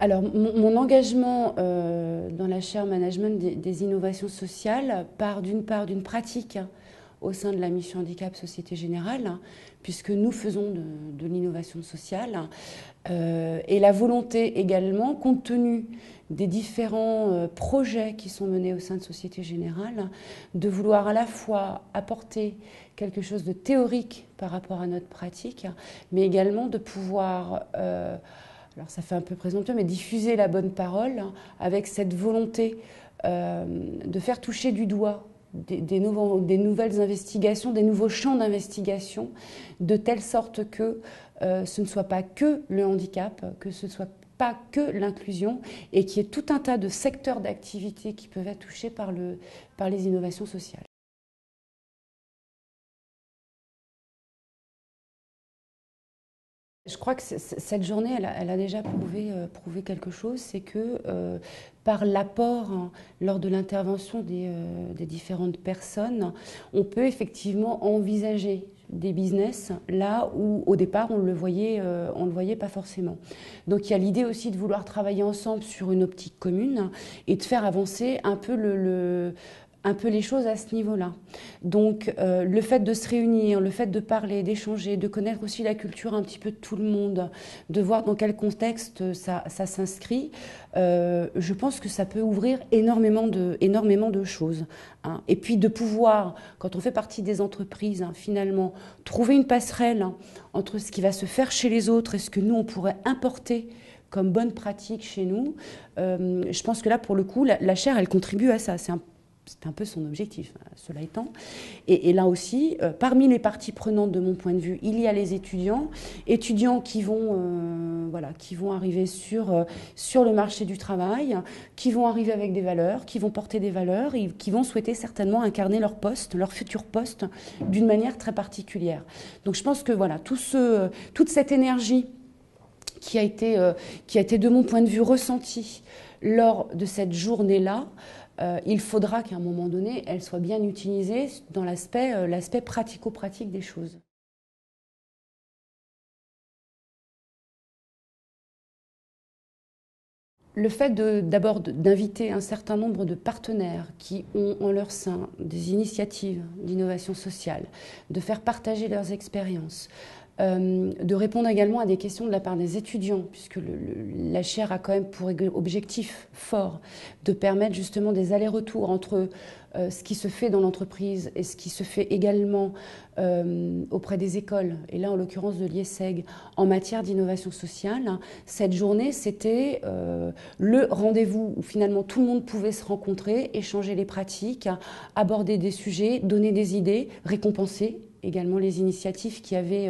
Alors, mon engagement dans la chaire management des innovations sociales part d'une part d'une pratique au sein de la mission handicap Société Générale, puisque nous faisons de l'innovation sociale, et la volonté également, compte tenu des différents projets qui sont menés au sein de Société Générale, de vouloir à la fois apporter quelque chose de théorique par rapport à notre pratique, mais également de pouvoir alors ça fait un peu présomptueux, mais diffuser la bonne parole avec cette volonté de faire toucher du doigt des nouvelles investigations, des nouveaux champs d'investigation, de telle sorte que ce ne soit pas que le handicap, que ce ne soit pas que l'inclusion, et qu'il y ait tout un tas de secteurs d'activité qui peuvent être touchés par les innovations sociales. Je crois que cette journée, elle a déjà prouvé quelque chose, c'est que par l'apport, hein, lors de l'intervention des différentes personnes, on peut effectivement envisager des business là où au départ on le voyait pas forcément. Donc il y a l'idée aussi de vouloir travailler ensemble sur une optique commune et de faire avancer un peu un peu les choses à ce niveau-là. Donc le fait de se réunir, le fait de parler, d'échanger, de connaître aussi la culture un petit peu de tout le monde, de voir dans quel contexte ça s'inscrit, je pense que ça peut ouvrir énormément de choses. Hein. Et puis de pouvoir, quand on fait partie des entreprises, hein, finalement, trouver une passerelle, hein, entre ce qui va se faire chez les autres et ce que nous, on pourrait importer comme bonne pratique chez nous, je pense que là, pour le coup, la chaire, elle contribue à ça. C'est un peu son objectif, cela étant. Et là aussi, parmi les parties prenantes de mon point de vue, il y a les étudiants qui vont arriver sur le marché du travail, qui vont arriver avec des valeurs, qui vont porter des valeurs et qui vont souhaiter certainement incarner leur poste, leur futur poste, d'une manière très particulière. Donc je pense que voilà, toute cette énergie qui a été de mon point de vue ressentie lors de cette journée-là, il faudra qu'à un moment donné, elle soit bien utilisée dans l'aspect pratico-pratique des choses. Le fait d'abord d'inviter un certain nombre de partenaires qui ont en leur sein des initiatives d'innovation sociale, de faire partager leurs expériences, de répondre également à des questions de la part des étudiants, puisque la chaire a quand même pour objectif fort de permettre justement des allers-retours entre ce qui se fait dans l'entreprise et ce qui se fait également auprès des écoles, et là en l'occurrence de l'IESEG, en matière d'innovation sociale. Cette journée, c'était le rendez-vous où finalement tout le monde pouvait se rencontrer, échanger les pratiques, aborder des sujets, donner des idées, récompenser également les initiatives qui avaient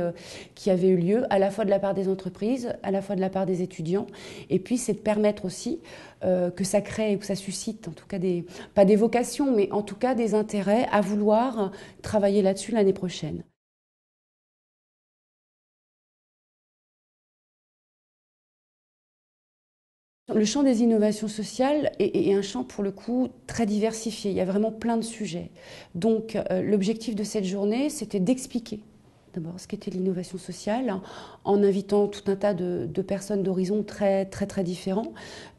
eu lieu, à la fois de la part des entreprises, à la fois de la part des étudiants. Et puis, c'est de permettre aussi que ça crée ou que ça suscite, en tout cas, pas des vocations, mais en tout cas des intérêts à vouloir travailler là-dessus l'année prochaine. Le champ des innovations sociales est un champ, pour le coup, très diversifié. Il y a vraiment plein de sujets. Donc, l'objectif de cette journée, c'était d'expliquer d'abord ce qu'était l'innovation sociale, en invitant tout un tas de personnes d'horizons très, très, très différents,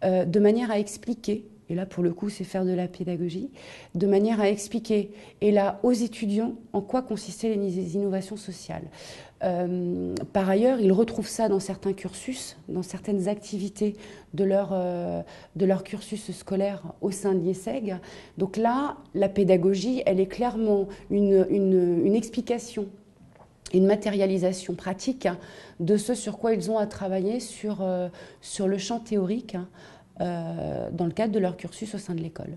de manière à expliquer, et là, pour le coup, c'est faire de la pédagogie, de manière à expliquer, et là, aux étudiants, en quoi consistaient les innovations sociales. Par ailleurs, ils retrouvent ça dans certains cursus, dans certaines activités de leur cursus scolaire au sein de l'IESEG. Donc là, la pédagogie, elle est clairement une explication, une matérialisation pratique de ce sur quoi ils ont à travailler sur le champ théorique dans le cadre de leur cursus au sein de l'école.